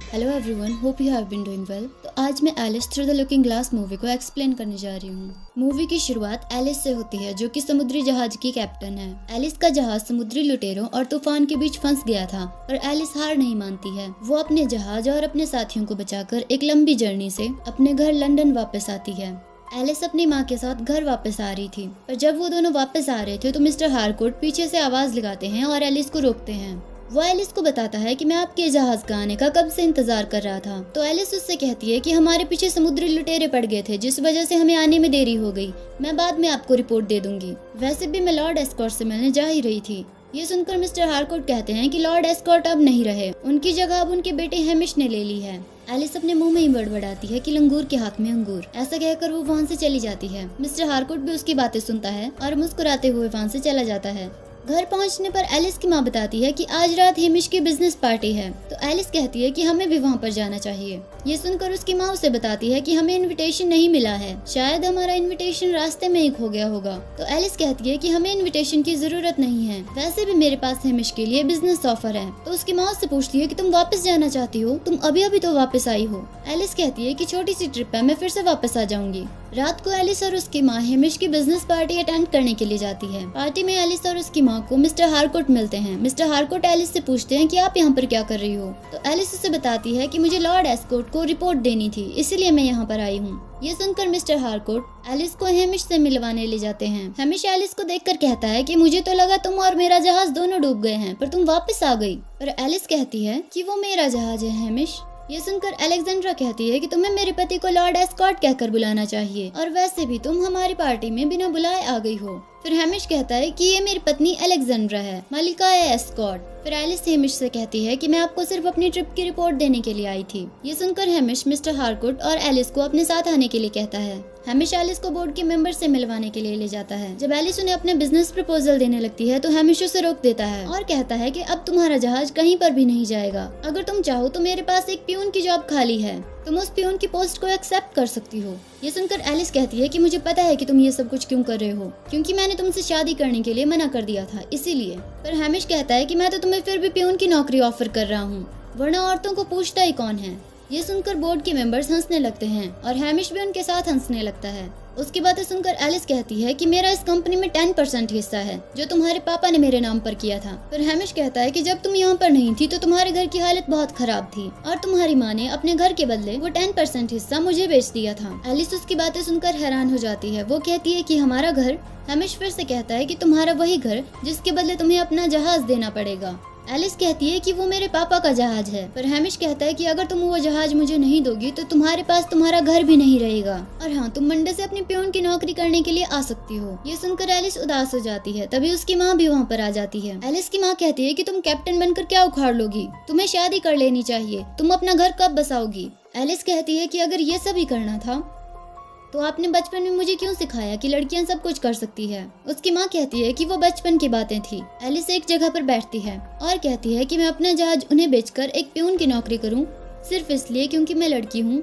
Hello everyone, hope you have been doing well. तो आज मैं Alice through the looking glass movie को explain करने जा रही हूँ। मूवी की शुरुआत एलिस से होती है, जो कि समुद्री जहाज की कैप्टन है। एलिस का जहाज समुद्री लुटेरों और तूफान के बीच फंस गया था, पर एलिस हार नहीं मानती है। वो अपने जहाज और अपने साथियों को बचाकर एक लंबी जर्नी से अपने घर लंदन वापस आती है। एलिस अपनी माँ के साथ घर वापस आ रही थी, पर जब वो दोनों वापस आ रहे थे तो मिस्टर हारकोर्ट पीछे से आवाज लगाते हैं और एलिस को रोकते हैं। वो एलिस को बताता है कि मैं आपके जहाज का आने का कब से इंतजार कर रहा था। तो एलिस उससे कहती है कि हमारे पीछे समुद्री लुटेरे पड़ गए थे, जिस वजह से हमें आने में देरी हो गई। मैं बाद में आपको रिपोर्ट दे दूंगी। वैसे भी मैं लॉर्ड एस्कॉर्ट से मिलने जा ही रही थी। ये सुनकर मिस्टर हारकोर्ट कहते हैं कि लॉर्ड एस्कॉर्ट अब नहीं रहे, उनकी जगह अब उनके बेटे हेमिश ने ले ली है। एलिस अपने मुंह में ही बड़बड़ाती है कि लंगूर के हाथ में अंगूर। ऐसा कहकर वो वहाँ से चली जाती है। मिस्टर हारकोर्ट भी उसकी बातें सुनता है और मुस्कुराते हुए वहाँ से चला जाता है। घर पहुंचने पर एलिस की माँ बताती है कि आज रात हेमिश की बिजनेस पार्टी है। तो एलिस कहती है कि हमें भी वहाँ पर जाना चाहिए। ये सुनकर उसकी माँ उसे बताती है कि हमें इनविटेशन नहीं मिला है, शायद हमारा इनविटेशन रास्ते में ही खो गया होगा। तो एलिस कहती है कि हमें इनविटेशन की जरूरत नहीं है, वैसे भी मेरे पास हेमिश के लिए बिजनेस ऑफर है। तो उसकी माँ उससे पूछती है कि तुम वापस जाना चाहती हो, तुम अभी अभी तो वापस आई हो। एलिस कहती है कि छोटी सी ट्रिप है, मैं फिर से वापस आ जाऊंगी। रात को एलिस और उसकी माँ हेमिश की बिजनेस पार्टी अटेंड करने के लिए जाती है। पार्टी में एलिस और उसकी माँ को मिस्टर हारकोर्ट मिलते हैं। मिस्टर हारकोर्ट एलिस से पूछते हैं कि आप यहाँ पर क्या कर रही हो। तो एलिस उसे बताती है कि मुझे लॉर्ड एस्कॉर्ट को रिपोर्ट देनी थी, इसलिए मैं यहाँ पर आई हूँ। ये सुनकर मिस्टर हारकोर्ट एलिस को हेमिश से मिलवाने ले जाते हैं। हेमिश एलिस को देखकर कहता है कि मुझे तो लगा तुम और मेरा जहाज दोनों डूब गए हैं, पर तुम वापस आ गई। पर एलिस कहती है कि वो मेरा जहाज है हेमिश। ये सुनकर अलेक्जेंड्रा कहती है कि तुम्हें मेरे पति को लॉर्ड एस्कॉर्ट कहकर बुलाना चाहिए, और वैसे भी तुम हमारी पार्टी में बिना बुलाए आ गई हो। फिर हेमिश कहता है कि ये मेरी पत्नी अलेक्जेंड्रा है, मालिका है एस्कॉर्ट। फिर एलिस हेमिश से कहती है कि मैं आपको सिर्फ अपनी ट्रिप की रिपोर्ट देने के लिए आई थी। ये सुनकर हेमिश मिस्टर हारकोर्ट और एलिस को अपने साथ आने के लिए कहता है। हेमिश एलिस को बोर्ड के मेंबर से मिलवाने के लिए ले जाता है। जब एलिस उन्हें अपने बिजनेस प्रपोजल देने लगती है तो हेमिश उसे रोक देता है और कहता है कि अब तुम्हारा जहाज कहीं पर भी नहीं जाएगा। अगर तुम चाहो तो मेरे पास एक प्यून की जॉब खाली है, तुम उस प्यून की पोस्ट को एक्सेप्ट कर सकती हो। ये सुनकर एलिस कहती है कि मुझे पता है कि तुम ये सब कुछ क्यों कर रहे हो, क्योंकि मैंने तुमसे शादी करने के लिए मना कर दिया था, इसीलिए। पर हेमिश कहता है कि मैं तो तुम्हें फिर भी प्यून की नौकरी ऑफर कर रहा हूँ, वरना औरतों को पूछता ही कौन है। ये सुनकर बोर्ड के मेंबर्स हंसने लगते हैं और हेमिश भी उनके साथ हंसने लगता है। उसकी बातें सुनकर एलिस कहती है कि मेरा इस कंपनी में 10% हिस्सा है, जो तुम्हारे पापा ने मेरे नाम पर किया था। फिर हेमिश कहता है कि जब तुम यहाँ पर नहीं थी तो तुम्हारे घर की हालत बहुत खराब थी और तुम्हारी माँ ने अपने घर के बदले वो 10% हिस्सा मुझे बेच दिया था। एलिस उसकी बातें सुनकर हैरान हो जाती है। वो कहती है कि हमारा घर। हेमिश फिर से कहता है कि तुम्हारा वही घर जिसके बदले तुम्हें अपना जहाज देना पड़ेगा। एलिस कहती है कि वो मेरे पापा का जहाज है, पर हेमिश कहता है कि अगर तुम वो जहाज मुझे नहीं दोगी तो तुम्हारे पास तुम्हारा घर भी नहीं रहेगा, और हाँ, तुम मंडे से अपनी प्यून की नौकरी करने के लिए आ सकती हो। ये सुनकर एलिस उदास हो जाती है। तभी उसकी माँ भी वहाँ पर आ जाती है। एलिस की माँ कहती है कि तुम कैप्टन बनकर क्या उखाड़ लोगी, तुम्हें शादी कर लेनी चाहिए, तुम अपना घर कब बसाओगी। एलिस कहती है कि अगर ये सब ही करना था तो आपने बचपन में मुझे क्यों सिखाया कि लड़कियां सब कुछ कर सकती है। उसकी माँ कहती है कि वो बचपन की बातें थी। एलिस एक जगह पर बैठती है और कहती है कि मैं अपना जहाज उन्हें बेचकर एक प्यून की नौकरी करूं, सिर्फ इसलिए क्योंकि मैं लड़की हूं।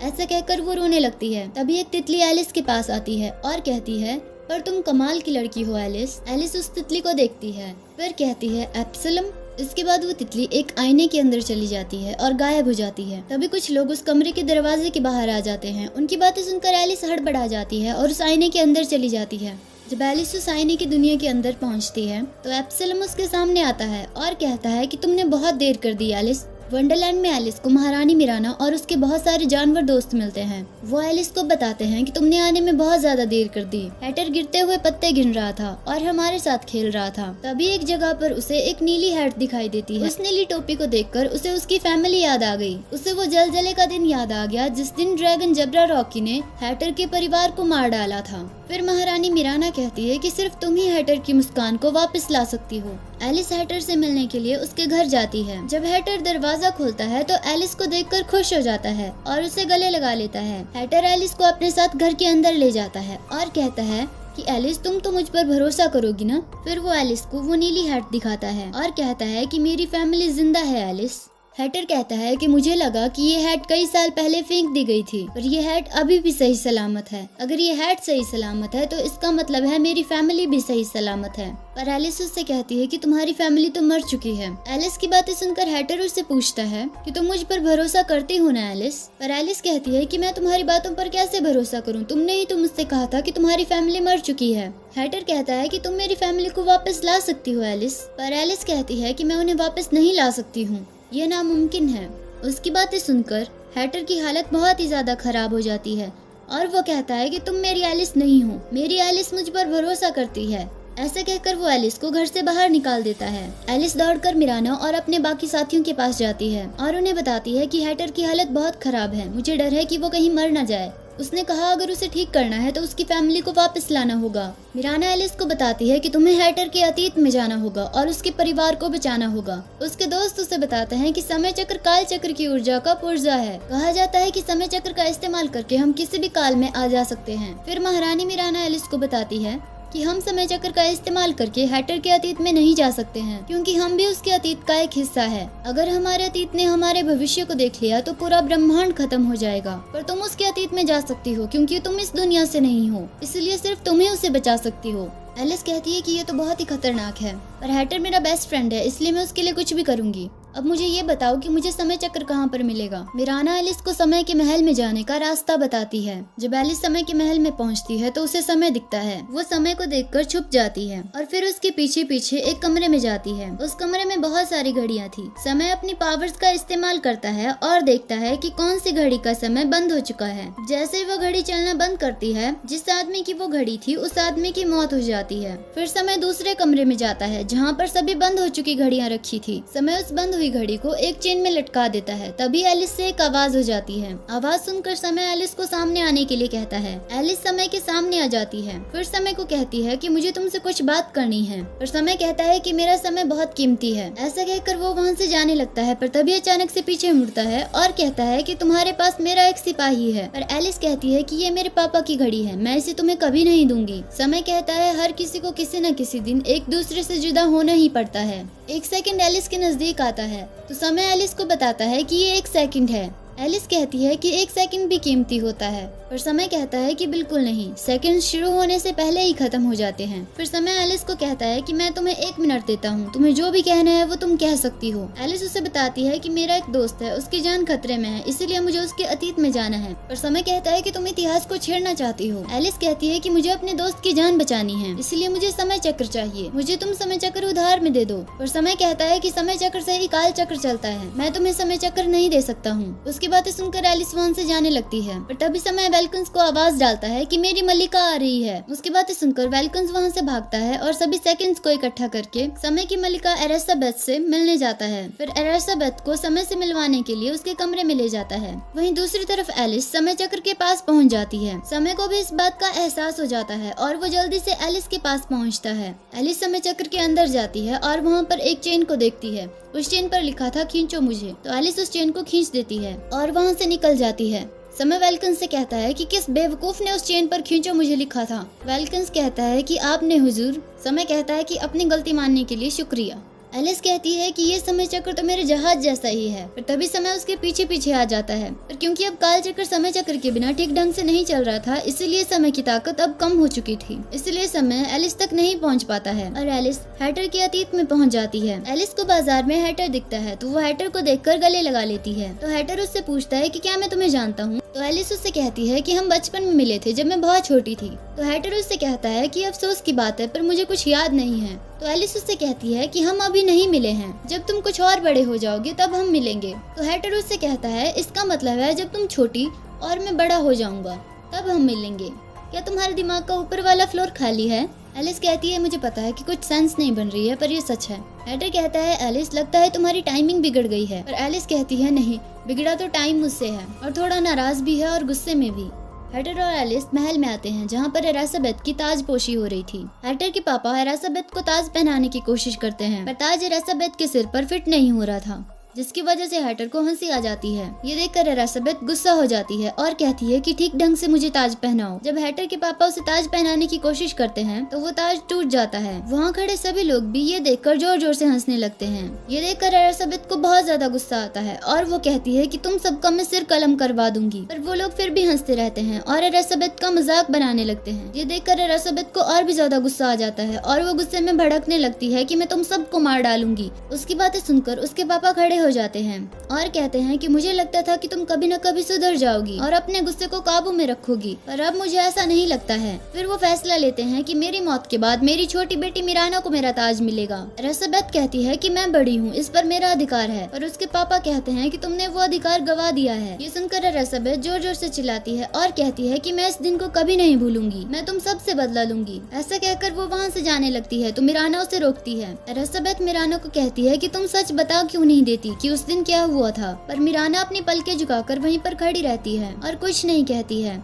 ऐसा कहकर वो रोने लगती है। तभी एक तितली एलिस के पास आती है और कहती है, पर तुम कमाल की लड़की हो एलिस। एलिस उस तितली को देखती है, फिर कहती है एप्सलम। इसके बाद वो तितली एक आईने के अंदर चली जाती है और गायब हो जाती है। तभी कुछ लोग उस कमरे के दरवाजे के बाहर आ जाते हैं। उनकी बातें सुनकर एलिस हड़बड़ा जाती है और उस आईने के अंदर चली जाती है। जब एलिस उस आईने की दुनिया के अंदर पहुंचती है तो एप्सलम उसके सामने आता है और कहता है कि तुमने बहुत देर कर दी एलिस। वंडरलैंड में एलिस को महारानी मिराना और उसके बहुत सारे जानवर दोस्त मिलते हैं। वो एलिस को बताते हैं कि तुमने आने में बहुत ज्यादा देर कर दी। हैटर गिरते हुए पत्ते गिन रहा था और हमारे साथ खेल रहा था। तभी एक जगह पर उसे एक नीली हैट दिखाई देती है। उस नीली टोपी को देखकर उसे उसकी फैमिली याद आ गई। उसे वो जलजले का दिन याद आ गया जिस दिन ड्रैगन जबरा रॉकी ने हैटर के परिवार को मार डाला था। फिर महारानी मिराना कहती है कि सिर्फ तुम ही हैटर की मुस्कान को वापस ला सकती हो। एलिस हैटर से मिलने के लिए उसके घर जाती है। जब हैटर दरवाजा खोलता है तो एलिस को देखकर खुश हो जाता है और उसे गले लगा लेता है। हैटर एलिस को अपने साथ घर के अंदर ले जाता है और कहता है कि एलिस तुम तो मुझ पर भरोसा करोगी ना। फिर वो एलिस को वो नीली हैट दिखाता है और कहता है कि मेरी फैमिली जिंदा है एलिस। हैटर कहता है कि मुझे लगा कि ये हैट कई साल पहले फेंक दी गई थी, पर ये हैट अभी भी सही सलामत है। अगर ये हैट सही सलामत है तो इसका मतलब है मेरी फैमिली भी सही सलामत है। पर एलिस उससे कहती है कि तुम्हारी फैमिली तो मर चुकी है। एलिस की बातें सुनकर हैटर उससे पूछता है कि तुम मुझ पर भरोसा करती हो ना एलिस? पर एलिस कहती है कि मैं तुम्हारी बातों पर कैसे भरोसा करूं, तुमने ही तो मुझसे कहा था कि तुम्हारी फैमिली मर चुकी है। हैटर कहता है कि तुम मेरी फैमिली को वापस ला सकती हो एलिस, पर एलिस कहती है कि मैं उन्हें वापस नहीं ला सकती हूँ, ये नामुमकिन है। उसकी बातें सुनकर हैटर की हालत बहुत ही ज्यादा खराब हो जाती है और वो कहता है कि तुम मेरी एलिस नहीं हो, मेरी एलिस मुझ पर भरोसा करती है। ऐसा कहकर वो एलिस को घर से बाहर निकाल देता है। एलिस दौड़कर मिराना और अपने बाकी साथियों के पास जाती है और उन्हें बताती है कि हैटर की हालत बहुत खराब है, मुझे डर है कि वो कहीं मर न जाए। उसने कहा अगर उसे ठीक करना है तो उसकी फैमिली को वापस लाना होगा। मिराना एलिस को बताती है कि तुम्हें हैटर के अतीत में जाना होगा और उसके परिवार को बचाना होगा। उसके दोस्त उसे बताते हैं कि समय चक्र काल चक्र की ऊर्जा का पुर्जा है। कहा जाता है कि समय चक्र का इस्तेमाल करके हम किसी भी काल में आ जा सकते हैं। फिर महारानी मिराना एलिस को बताती है कि हम समय चक्र का इस्तेमाल करके हैटर के अतीत में नहीं जा सकते हैं, क्योंकि हम भी उसके अतीत का एक हिस्सा है। अगर हमारे अतीत ने हमारे भविष्य को देख लिया तो पूरा ब्रह्मांड खत्म हो जाएगा, पर तुम उसके अतीत में जा सकती हो क्योंकि तुम इस दुनिया से नहीं हो, इसलिए सिर्फ तुम्हें उसे बचा सकती हो। एलिस कहती है कि ये तो बहुत ही खतरनाक है, पर हैटर मेरा बेस्ट फ्रेंड है, इसलिए मैं उसके लिए कुछ भी करूंगी। अब मुझे ये बताओ कि मुझे समय चक्र कहाँ पर मिलेगा। मिराना एलिस को समय के महल में जाने का रास्ता बताती है। जब एलिस समय के महल में पहुँचती है तो उसे समय दिखता है। वो समय को देखकर छुप जाती है और फिर उसके पीछे पीछे एक कमरे में जाती है। उस कमरे में बहुत सारी घड़ियाँ थी। समय अपनी पावर्स का इस्तेमाल करता है और देखता है कि कौन सी घड़ी का समय बंद हो चुका है। जैसे ही वो घड़ी चलना बंद करती है, जिस आदमी की वो घड़ी थी उस आदमी की मौत हो जाती है। फिर समय दूसरे कमरे में जाता है जहाँ पर सभी बंद हो चुकी घड़ियाँ रखी थी। समय उस बंद हुई घड़ी को एक चेन में लटका देता है। तभी एलिस से एक आवाज हो जाती है। आवाज सुनकर समय एलिस को सामने आने के लिए कहता है। एलिस समय के सामने आ जाती है। फिर समय को कहती है कि मुझे तुमसे कुछ बात करनी है। पर समय कहता है कि मेरा समय बहुत कीमती है। ऐसा कहकर वो वहाँ से जाने लगता है, पर तभी अचानक से पीछे मुड़ता है और कहता है कि तुम्हारे पास मेरा एक सिपाही है। पर एलिस कहती है कि ये मेरे पापा की घड़ी है, मैं इसे तुम्हें कभी नहीं दूंगी। समय कहता है हर किसी को किसी न किसी दिन एक दूसरे से जुदा होना ही पड़ता है। एक सेकंड एलिस के नजदीक आता है तो समय एलिस को बताता है कि ये एक सेकंड है। एलिस कहती है कि एक सेकंड भी कीमती होता है, पर समय कहता है कि बिल्कुल नहीं, सेकंड शुरू होने से पहले ही खत्म हो जाते हैं। फिर समय एलिस को कहता है कि मैं तुम्हें 1 मिनट देता हूँ, तुम्हें जो भी कहना है वो तुम कह सकती हो। एलिस उसे बताती है कि मेरा एक दोस्त है, उसकी जान खतरे में है, इसीलिए मुझे उसके अतीत में जाना है। पर समय कहता है कि तुम इतिहास को छेड़ना चाहती हो। एलिस कहती है कि मुझे अपने दोस्त की जान बचानी है, इसलिए मुझे समय चक्र चाहिए, मुझे तुम समय चक्र उधार में दे दो। पर समय कहता है कि समय चक्र से ही काल चक्र चलता है, मैं तुम्हें समय चक्र नहीं दे सकता हूँ। उसकी बातें सुनकर एलिस वहाँ से जाने लगती है, पर तभी समय वेलकन्स को आवाज डालता है कि मेरी मल्लिका आ रही है। उसकी बातें सुनकर वेलकन्स वहाँ से भागता है और सभी सेकंड्स को इकट्ठा करके समय की मल्लिका एलिजाबेथ से मिलने जाता है। फिर एलिजाबेथ को समय से मिलवाने के लिए उसके कमरे में ले जाता है। वहीं दूसरी तरफ एलिस समय चक्र के पास पहुँच जाती है। समय को भी इस बात का एहसास हो जाता है और वो जल्दी से एलिस के पास पहुँचता है। एलिस समय चक्र के अंदर जाती है और वहाँ पर एक चेन को देखती है। उस चेन पर लिखा था खींचो मुझे, तो एलिस उस चेन को खींच देती है और वहाँ से निकल जाती है। समय वेलकन्स से कहता है कि किस बेवकूफ ने उस चेन पर खींचो मुझे लिखा था। वेलकन्स कहता है कि आपने हुजूर। समय कहता है कि अपनी गलती मानने के लिए शुक्रिया। एलिस कहती है कि ये समय चक्र तो मेरे जहाज जैसा ही है, पर तभी समय उसके पीछे पीछे आ जाता है। पर क्योंकि अब काल चक्र समय चक्र के बिना ठीक ढंग से नहीं चल रहा था, इसलिए समय की ताकत अब कम हो चुकी थी, इसलिए समय एलिस तक नहीं पहुंच पाता है और एलिस हैटर के अतीत में पहुंच जाती है। एलिस को बाजार में हैटर दिखता है तो वो हैटर को देखकर गले लगा लेती है। तो हैटर उससे पूछता है कि क्या मैं तुम्हें जानता हूँ। तो एलिस उससे कहती है कि हम बचपन में मिले थे जब मैं बहुत छोटी थी। तो हैटर उससे कहता है कि अफसोस की बात है, पर मुझे कुछ याद नहीं है। तो एलिस उससे कहती है कि हम अभी नहीं मिले हैं, जब तुम कुछ और बड़े हो जाओगे तब हम मिलेंगे। तो हैटर उससे कहता है इसका मतलब है जब तुम छोटी और मैं बड़ा हो जाऊंगा तब हम मिलेंगे। क्या तुम्हारे दिमाग का ऊपर वाला फ्लोर खाली है? एलिस कहती है मुझे पता है कि कुछ सेंस नहीं बन रही है, पर ये सच है। हैटर कहता है एलिस लगता है तुम्हारी टाइमिंग बिगड़ गई है। पर एलिस कहती है नहीं, बिगड़ा तो टाइम मुझसे है, और थोड़ा नाराज भी है और गुस्से में भी। हैटर और एलिस महल में आते हैं जहाँ पर एलिजाबेथ की ताजपोशी हो रही थी। हैटर के पापा एलिजाबेथ को ताज पहनाने की कोशिश करते हैं, पर ताज एलिजाबेथ के सिर पर फिट नहीं हो रहा था। जिसकी वजह से हैटर को हंसी आ जाती है। ये देखकर एलिजाबेथ गुस्सा हो जाती है और कहती है कि ठीक ढंग से मुझे ताज पहनाओ। जब हैटर के पापा उसे ताज पहनाने की कोशिश करते हैं तो वो ताज टूट जाता है। वहाँ खड़े सभी लोग भी ये देखकर जोर जोर से हंसने लगते हैं। ये देखकर एलिजाबेथ को बहुत ज्यादा गुस्सा आता है और वो कहती है कि तुम सबका मैं सिर कलम करवा दूंगी, पर वो लोग फिर भी हंसते रहते हैं और एलिजाबेथ का मजाक बनाने लगते हैं। ये देखकर एलिजाबेथ को और भी ज्यादा गुस्सा आ जाता है और वो गुस्से में भड़कने लगती है कि मैं तुम सबको मार डालूंगी। उसकी बातें सुनकर उसके पापा खड़े हो जाते हैं और कहते हैं कि मुझे लगता था कि तुम कभी न कभी सुधर जाओगी और अपने गुस्से को काबू में रखोगी, पर अब मुझे ऐसा नहीं लगता है। फिर वो फैसला लेते हैं कि मेरी मौत के बाद मेरी छोटी बेटी मिराना को मेरा ताज मिलेगा। एलिजाबेथ कहती है कि मैं बड़ी हूँ, इस पर मेरा अधिकार है, पर उसके पापा कहते हैं कि तुमने वो अधिकार गवा दिया है। ये सुनकर एलिजाबेथ जोर जोर से चिल्लाती है और कहती है कि मैं इस दिन को कभी नहीं भूलूंगी, मैं तुम सबसे बदला लूंगी। ऐसा कहकर वो वहाँ से जाने लगती है तो मिराना उसे रोकती है। एलिजाबेथ मिराना को कहती है कि तुम सच बता क्यों नहीं देती कि उस दिन क्या हुआ था, पर मिराना अपनी पलकें झुकाकर वहीं पर खड़ी रहती है और कुछ नहीं कहती है।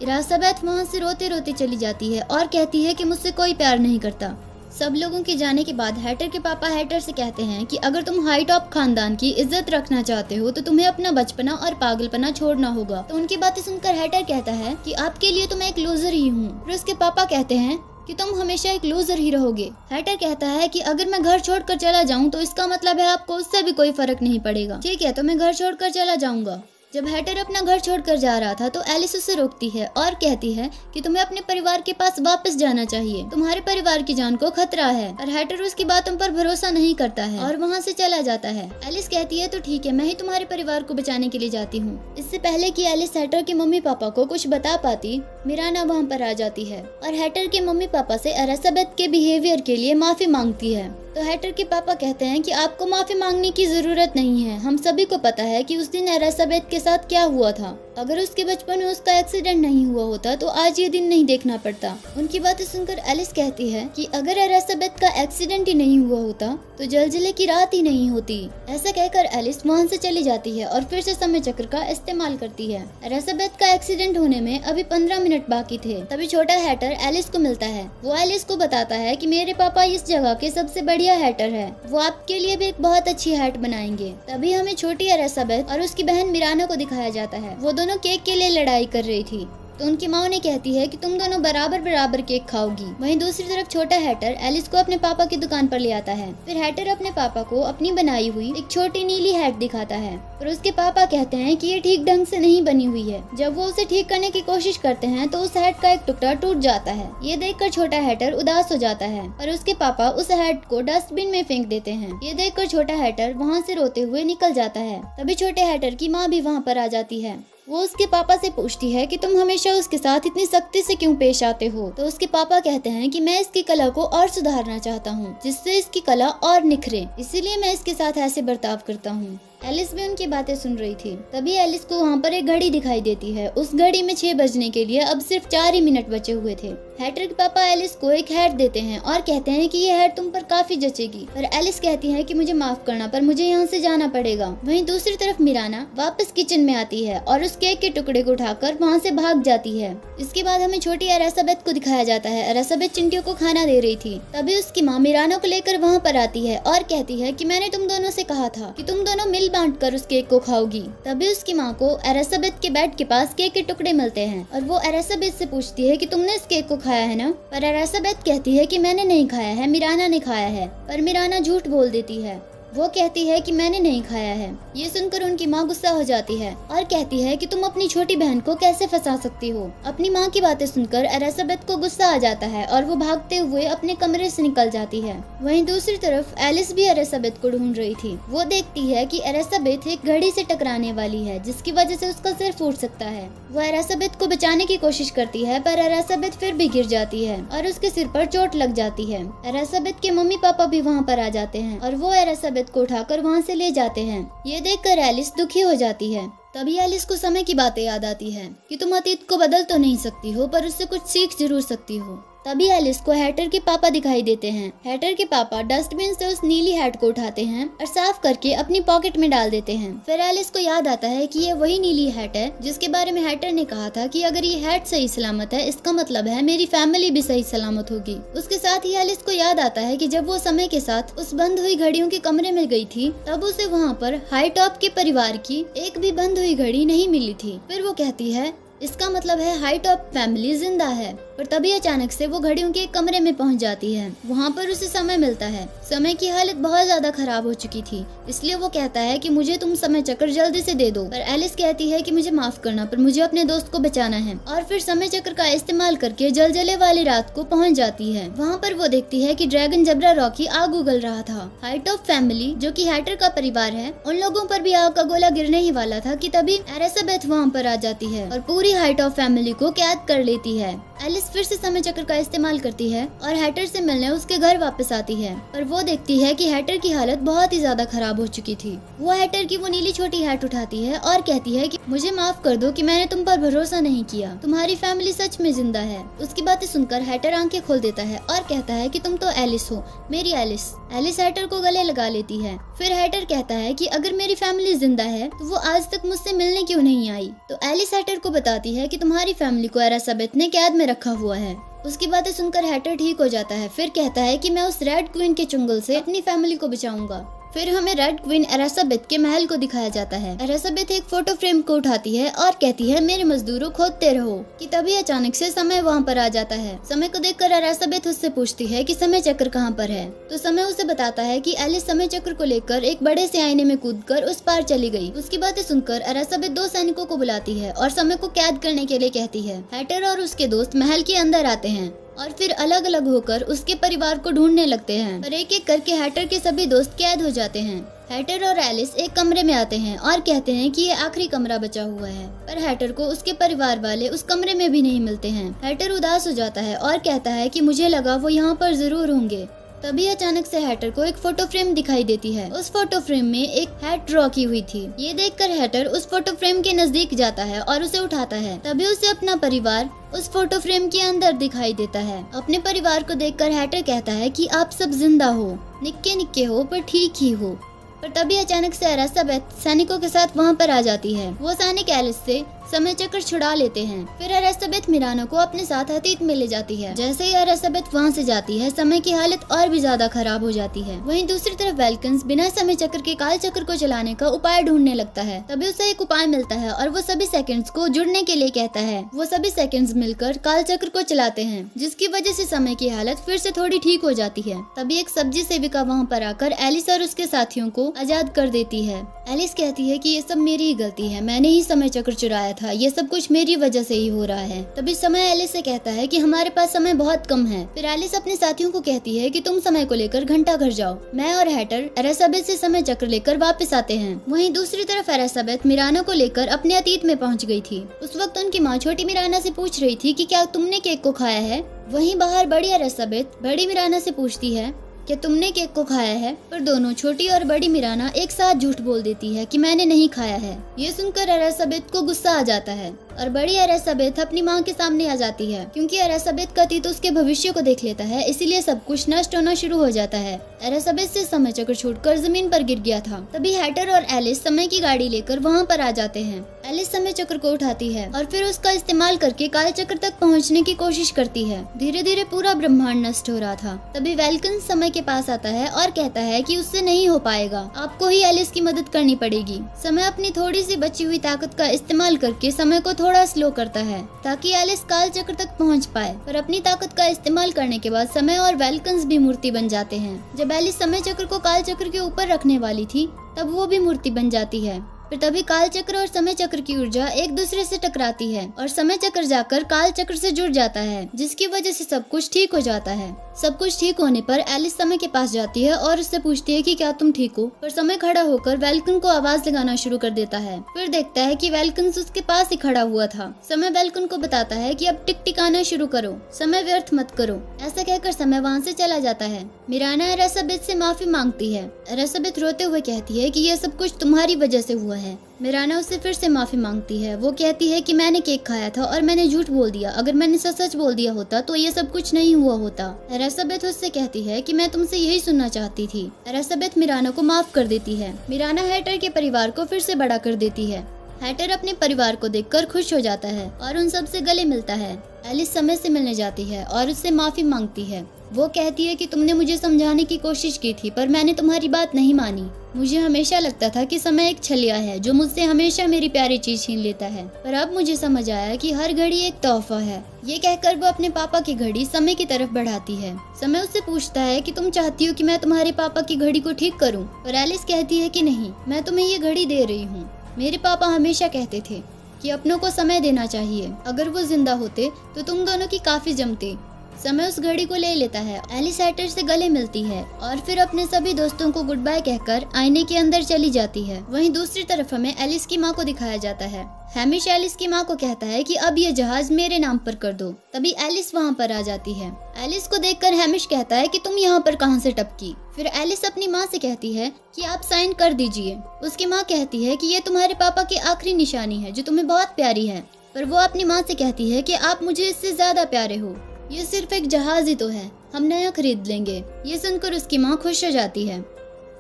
एलिजाबेथ वहाँ से रोते रोते चली जाती है और कहती है कि मुझसे कोई प्यार नहीं करता। सब लोगों के जाने के बाद हैटर के पापा हैटर से कहते हैं कि अगर तुम हाई टॉप खानदान की इज्जत रखना चाहते हो तो तुम्हें अपना बचपना और पागलपना छोड़ना होगा। तो उनकी बातें सुनकर हैटर कहता है कि आपके लिए तो मैं एक लूजर ही हूँ। फिर उसके पापा कहते हैं कि तुम हमेशा एक लूजर ही रहोगे। हैटर कहता है कि अगर मैं घर छोड़कर चला जाऊं तो इसका मतलब है आपको उससे भी कोई फर्क नहीं पड़ेगा। ठीक है, तो मैं घर छोड़कर चला जाऊंगा। जब हैटर अपना घर छोड़कर जा रहा था तो एलिस उसे रोकती है और कहती है कि तुम्हें अपने परिवार के पास वापस जाना चाहिए, तुम्हारे परिवार की जान को खतरा है। और हैटर उसकी बातों पर भरोसा नहीं करता है और वहाँ से चला जाता है। एलिस कहती है तो ठीक है, मैं ही तुम्हारे परिवार को बचाने के लिए जाती हूँ। इससे पहले कि एलिस हैटर के मम्मी पापा को कुछ बता पाती, मिराना वहाँ पर आ जाती है और हैटर के मम्मी पापा से एलिजाबेथ के बिहेवियर के लिए माफी मांगती है। तो हैटर के पापा कहते हैं कि आपको माफी मांगने की जरूरत नहीं है, हम सभी को पता है कि उस दिन एलिजाबेथ के साथ क्या हुआ था। अगर उसके बचपन में उसका एक्सीडेंट नहीं हुआ होता तो आज ये दिन नहीं देखना पड़ता। उनकी बातें सुनकर एलिस कहती है कि अगर एलिजाबेथ का एक्सीडेंट ही नहीं हुआ होता तो जलजिले की रात ही नहीं होती। ऐसा कहकर एलिस वहाँ से चली जाती है और फिर से समय चक्र का इस्तेमाल करती है। एलिजाबेथ का एक्सीडेंट होने में अभी 15 मिनट बाकी थे। तभी छोटा हैटर एलिस को मिलता है। वो एलिस को बताता है कि मेरे पापा इस जगह के सबसे बढ़िया हैटर है, वो आपके लिए भी एक बहुत अच्छी हैट बनाएंगे। तभी हमें छोटी एलिजाबेथ और उसकी बहन मिराना को दिखाया जाता है। वो दोनों केक के लिए लड़ाई कर रही थी तो उनकी माँ उन्हें कहती है कि तुम दोनों बराबर बराबर केक खाओगी। वहीं दूसरी तरफ छोटा हैटर एलिस को अपने पापा की दुकान पर ले आता है। फिर हैटर अपने पापा को अपनी बनाई हुई एक छोटी नीली हैट दिखाता है, पर उसके पापा कहते हैं कि ये ठीक ढंग से नहीं बनी हुई है। जब वो उसे ठीक करने की कोशिश करते हैं तो उस हैट का एक टुकड़ा टूट जाता है। ये देखकर छोटा हैटर उदास हो जाता है, पर उसके पापा उस हैट को डस्टबिन में फेंक देते हैं। ये देखकर छोटा हैटर वहाँ से रोते हुए निकल जाता है। तभी छोटे हैटर की माँ भी वहाँ पर आ जाती है। वो उसके पापा से पूछती है कि तुम हमेशा उसके साथ इतनी सख्ती से क्यों पेश आते हो। तो उसके पापा कहते हैं कि मैं इसकी कला को और सुधारना चाहता हूँ, जिससे इसकी कला और निखरे, इसीलिए मैं इसके साथ ऐसे बर्ताव करता हूँ। एलिस भी उनकी बातें सुन रही थी। तभी एलिस को वहाँ पर एक घड़ी दिखाई देती है। उस घड़ी में 6 बजने के लिए अब सिर्फ 4 ही मिनट बचे हुए थे। हैटर के पापा एलिस को एक हैट देते हैं और कहते हैं कि ये हैट तुम पर काफी जचेगी, पर एलिस कहती है कि मुझे माफ करना, पर मुझे यहाँ से जाना पड़ेगा। वहीं दूसरी तरफ मिराना वापस किचन में आती है और उस केक के टुकड़े को उठाकर वहाँ से भाग जाती है। इसके बाद हमें छोटी एलिजाबेथ को दिखाया जाता है। एलिजाबेथ चिंटियों को खाना दे रही थी। तभी उसकी माँ मिराना को लेकर वहाँ पर आती है और कहती है कि मैंने तुम दोनों से कहा था कि तुम दोनों मिल बांट कर उस केक को खाओगी। तभी उसकी माँ को एलिजाबेथ के बेड के पास केक के टुकड़े मिलते हैं और वो एलिजाबेथ से पूछती है कि तुमने इस केक को खाया है ना। पर एलिजाबेथ कहती है कि मैंने नहीं खाया है, मिराना ने खाया है। पर मिराना झूठ बोल देती है। वो कहती है कि मैंने नहीं खाया है। ये सुनकर उनकी माँ गुस्सा हो जाती है और कहती है कि तुम अपनी छोटी बहन को कैसे फंसा सकती हो। अपनी माँ की बातें सुनकर एलिजाबेथ को गुस्सा आ जाता है और वो भागते हुए अपने कमरे से निकल जाती है। वहीं दूसरी तरफ एलिस भी एलिजाबेथ को ढूंढ रही थी। वो देखती है कि एलिजाबेथ एक घड़ी से टकराने वाली है, जिसकी वजह से उसका सिर फूट सकता है। वो एलिजाबेथ को बचाने की कोशिश करती है, पर एलिजाबेथ फिर भी गिर जाती है और उसके सिर पर चोट लग जाती है। एलिजाबेथ के मम्मी पापा भी वहाँ पर आ जाते हैं और वो एलिजाबेथ को उठाकर वहाँ से ले जाते हैं। ये देखकर एलिस दुखी हो जाती है। तभी एलिस को समय की बातें याद आती है कि तुम अतीत को बदल तो नहीं सकती हो, पर उससे कुछ सीख जरूर सकती हो। तभी एलिस को हैटर के पापा दिखाई देते हैं। हैटर के पापा डस्टबिन से उस नीली हैट को उठाते हैं और साफ करके अपनी पॉकेट में डाल देते हैं। फिर एलिस को याद आता है कि ये वही नीली हैट है जिसके बारे में हैटर ने कहा था कि अगर ये हैट सही सलामत है इसका मतलब है मेरी फैमिली भी सही सलामत होगी। उसके साथ ही एलिस को याद आता है कि जब वो समय के साथ उस बंद हुई घड़ियों के कमरे में गई थी तब उसे वहाँ पर हाई टॉप के परिवार की एक भी बंद हुई घड़ी नहीं मिली थी। फिर वो कहती है इसका मतलब है हाई टॉप फैमिली जिंदा है। पर तभी अचानक से वो घड़ियों के एक कमरे में पहुंच जाती है। वहाँ पर उसे समय मिलता है। समय की हालत बहुत ज्यादा खराब हो चुकी थी, इसलिए वो कहता है कि मुझे तुम समय चक्र जल्दी से दे दो। पर एलिस कहती है कि मुझे माफ करना पर मुझे अपने दोस्त को बचाना है और फिर समय चक्र का इस्तेमाल करके जलजले वाली रात को पहुँच जाती है। वहाँ पर वो देखती है कि ड्रैगन जबरा रॉकी आग उगल रहा था। हाई टॉप फैमिली जो कि हैटर का परिवार है उन लोगों पर भी आग का गोला गिरने ही वाला था कि तभी एलिजाबेथ वहाँ पर आ जाती है और पूरी हाई टॉप फैमिली को कैद कर लेती है। एलिस फिर से समय चक्र का इस्तेमाल करती है और हैटर से मिलने उसके घर वापस आती है। पर वो देखती है कि हैटर की हालत बहुत ही ज्यादा खराब हो चुकी थी। वो हैटर की वो नीली छोटी हैट उठाती है और कहती है कि मुझे माफ कर दो कि मैंने तुम पर भरोसा नहीं किया, तुम्हारी फैमिली सच में जिंदा है। उसकी बातें सुनकर हैटर आंखें खोल देता है और कहता है कि तुम तो एलिस हो, मेरी एलिस। एलिस हैटर को गले लगा लेती है। फिर हैटर कहता है कि अगर मेरी फैमिली जिंदा है तो वो आज तक मुझसे मिलने क्यों नहीं आई। तो एलिस हैटर को बताती है कि तुम्हारी फैमिली को एलिजाबेथ ने कैद में रखा हुआ है। उसकी बातें सुनकर हैटर ठीक हो जाता है। फिर कहता है कि मैं उस रेड क्वीन के चुंगल से अपनी फैमिली को बचाऊंगा। फिर हमें रेड क्वीन एलिजाबेथ के महल को दिखाया जाता है। एलिजाबेथ एक फोटो फ्रेम को उठाती है और कहती है मेरे मजदूरों खोदते रहो। कि तभी अचानक से समय वहाँ पर आ जाता है। समय को देखकर एलिजाबेथ उससे पूछती है कि समय चक्र कहाँ पर है। तो समय उसे बताता है कि एलिस समय चक्र को लेकर एक बड़े से आईने में कूदकर उस पार चली गई। उसकी बातें सुनकर एलिजाबेथ 2 सैनिकों को बुलाती है और समय को कैद करने के लिए कहती है। हैटर और उसके दोस्त महल के अंदर आते हैं और फिर अलग अलग होकर उसके परिवार को ढूंढने लगते हैं। पर एक एक करके हैटर के सभी दोस्त कैद हो जाते हैं। हैटर और एलिस एक कमरे में आते हैं और कहते हैं कि ये आखिरी कमरा बचा हुआ है। पर हैटर को उसके परिवार वाले उस कमरे में भी नहीं मिलते हैं। हैटर उदास हो जाता है और कहता है कि मुझे लगा वो यहाँ पर जरूर होंगे। तभी अचानक से हैटर को एक फोटो फ्रेम दिखाई देती है। उस फोटो फ्रेम में एक हैट ड्रॉ की हुई थी। ये देखकर हैटर उस फोटो फ्रेम के नजदीक जाता है और उसे उठाता है। तभी उसे अपना परिवार उस फोटो फ्रेम के अंदर दिखाई देता है। अपने परिवार को देखकर हैटर कहता है कि आप सब जिंदा हो, निक्के निक्के हो पर ठीक ही हो। पर तभी अचानक से एलिजाबेथ सैनिकों के साथ वहाँ पर आ जाती है। वो सैनिक एलिस से समय चक्र छुड़ा लेते हैं। फिर एलिजाबेथ मिराना को अपने साथ अतीत में ले जाती है। जैसे ही एलिजाबेथ वहाँ से जाती है समय की हालत और भी ज्यादा खराब हो जाती है। वहीं दूसरी तरफ वेल्कन्स बिना समय चक्र के काल चक्र को चलाने का उपाय ढूंढने लगता है। तभी उसे एक उपाय मिलता है और वो सभी सेकंड्स को जुड़ने के लिए कहता है। वो सभी सेकंड्स मिलकर काल चक्र को चलाते हैं जिसकी वजह से समय की हालत फिर से थोड़ी ठीक हो जाती है। तभी एक सब्जी सेविका वहाँ पर आकर एलिस और उसके साथियों को आजाद कर देती है। एलिस कहती है कि ये सब मेरी ही गलती है, मैंने ही समय चक्र चुराया था, ये सब कुछ मेरी वजह से ही हो रहा है। तभी समय एलिस से कहता है कि हमारे पास समय बहुत कम है। फिर एलिस अपने साथियों को कहती है कि तुम समय को लेकर घंटा घर जाओ। मैं और हैटर एलिजाबेथ से समय चक्र लेकर वापस आते हैं। वहीं दूसरी तरफ एलिजाबेथ मिराना को लेकर अपने अतीत में पहुंच गई थी। उस वक्त उनकी माँ छोटी मिराना से पूछ रही थी कि क्या तुमने केक को खाया है। वहीं बाहर बड़ी एलिजाबेथ बड़ी मिराना से पूछती है कि तुमने केक को खाया है। पर दोनों छोटी और बड़ी मिराना एक साथ झूठ बोल देती है कि मैंने नहीं खाया है। ये सुनकर एलिजाबेथ को गुस्सा आ जाता है और बड़ी एलिजाबेथ अपनी माँ के सामने आ जाती है। क्योंकि एलिजाबेथ का अतीत उसके भविष्य को देख लेता है, इसीलिए सब कुछ नष्ट होना शुरू हो जाता है। एलिजाबेथ से समय चक्र छूटकर जमीन पर गिर गया था। तभी हैटर और एलिस समय की गाड़ी लेकर वहाँ पर आ जाते हैं। एलिस समय चक्र को उठाती है और फिर उसका इस्तेमाल करके काल चक्र तक पहुँचने की कोशिश करती है। धीरे धीरे पूरा ब्रह्मांड नष्ट हो रहा था। तभी वेल्कन समय के पास आता है और कहता है कि उससे नहीं हो पाएगा, आपको ही एलिस की मदद करनी पड़ेगी। समय अपनी थोड़ी सी बची हुई ताकत का इस्तेमाल करके समय को थोड़ा स्लो करता है ताकि एलिस काल चक्र तक पहुंच पाए। पर अपनी ताकत का इस्तेमाल करने के बाद समय और वेल्कन्स भी मूर्ति बन जाते हैं। जब एलिस समय चक्र को काल चक्र के ऊपर रखने वाली थी तब वो भी मूर्ति बन जाती है। फिर तभी काल चक्र और समय चक्र की ऊर्जा एक दूसरे से टकराती है और समय चक्र जाकर काल चक्र से जुड़ जाता है, जिसकी वजह से सब कुछ ठीक हो जाता है। सब कुछ ठीक होने पर एलिस समय के पास जाती है और उससे पूछती है कि क्या तुम ठीक हो। पर समय खड़ा होकर वेल्कन को आवाज लगाना शुरू कर देता है। फिर देखता है कि वेल्कन उसके पास ही खड़ा हुआ था। समय वेल्कन को बताता है कि अब टिक टिकाना शुरू करो, समय व्यर्थ मत करो। ऐसा कहकर समय वहाँ से चला जाता है। मिराना एलिजाबेथ से माफी मांगती है। एलिजाबेथ रोते हुए कहती है कि यह सब कुछ तुम्हारी वजह से हुआ है। है। मिराना उससे फिर से माफी मांगती है। वो कहती है कि मैंने केक खाया था और मैंने झूठ बोल दिया। अगर मैंने सच सच बोल दिया होता तो ये सब कुछ नहीं हुआ होता। एलिजाबेथ उससे कहती है कि मैं तुमसे यही सुनना चाहती थी। एलिजाबेथ मिराना को माफ कर देती है। मिराना हैटर के परिवार को फिर से बड़ा कर देती है। हैटर अपने परिवार को देखकर खुश हो जाता है और उन सब से गले मिलता है। एलिस समय से मिलने जाती है और उससे माफी मांगती है। वो कहती है कि तुमने मुझे समझाने की कोशिश की थी पर मैंने तुम्हारी बात नहीं मानी। मुझे हमेशा लगता था कि समय एक छलिया है जो मुझसे हमेशा मेरी प्यारी चीज छीन लेता है, पर अब मुझे समझ आया कि हर घड़ी एक तोहफा है। ये कहकर वो अपने पापा की घड़ी समय की तरफ बढ़ाती है। समय उससे पूछता है कि तुम चाहती हो कि मैं तुम्हारे पापा की घड़ी को ठीक करूं, पर एलिस कहती है कि नहीं, मैं तुम्हें ये घड़ी दे रही हूँ। मेरे पापा हमेशा कहते थे कि अपनों को समय देना चाहिए। अगर वो जिंदा होते तो तुम दोनों की काफी जमती। समय उस घड़ी को ले लेता है। एलिस हैटर से गले मिलती है और फिर अपने सभी दोस्तों को गुड बाय कहकर आईने के अंदर चली जाती है। वहीं दूसरी तरफ हमें एलिस की माँ को दिखाया जाता है। हैमिश एलिस की माँ को कहता है कि अब ये जहाज मेरे नाम पर कर दो। तभी एलिस वहाँ पर आ जाती है। एलिस को देखकर हैमिश कहता है कि तुम यहाँ पर कहाँ से टपकी। फिर एलिस अपनी माँ से कहती है कि आप साइन कर दीजिए। उसकी माँ कहती है कि ये तुम्हारे पापा की आखिरी निशानी है जो तुम्हें बहुत प्यारी है, पर वो अपनी माँ से कहती है कि आप मुझे इससे ज्यादा प्यारे हो। ये सिर्फ एक जहाज ही तो है, हम नया खरीद लेंगे। ये सुनकर उसकी माँ खुश हो जाती है,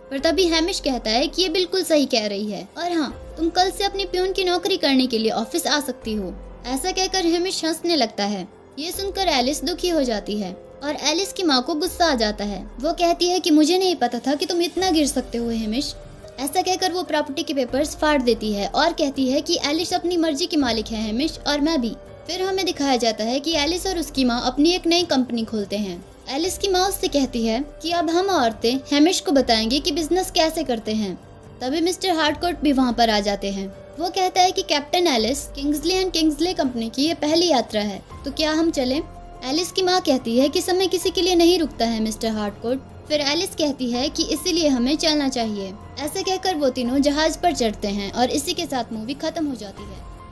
पर तभी हैमिश कहता है कि ये बिल्कुल सही कह रही है और हाँ, तुम कल से अपनी प्यून की नौकरी करने के लिए ऑफिस आ सकती हो। ऐसा कहकर हैमिश हंसने लगता है। ये सुनकर एलिस दुखी हो जाती है और एलिस की माँ को गुस्सा आ जाता है। वो कहती है कि मुझे नहीं पता था कि तुम इतना गिर सकते हो हैमिश। ऐसा कहकर वो प्रॉपर्टी के पेपर्स फाड़ देती है और कहती है कि एलिस अपनी मर्जी की मालिक है हैमिश, और मैं भी। फिर हमें दिखाया जाता है कि एलिस और उसकी माँ अपनी एक नई कंपनी खोलते हैं। एलिस की माँ उससे कहती है कि अब हम औरतें हैमिश को बताएंगे कि बिजनेस कैसे करते हैं। तभी मिस्टर हार्डकोट भी वहाँ पर आ जाते हैं। वो कहता है कि captain Alice, Kingsley and Kingsley company की ये पहली यात्रा है, तो क्या हम चलें? एलिस की माँ कहती है कि समय किसी के लिए नहीं रुकता है मिस्टर हार्डकोट। फिर एलिस कहती है कि इसीलिए हमें चलना चाहिए। ऐसे कहकर वो तीनों जहाज पर चढ़ते हैं और इसी के साथ मूवी खत्म हो जाती है।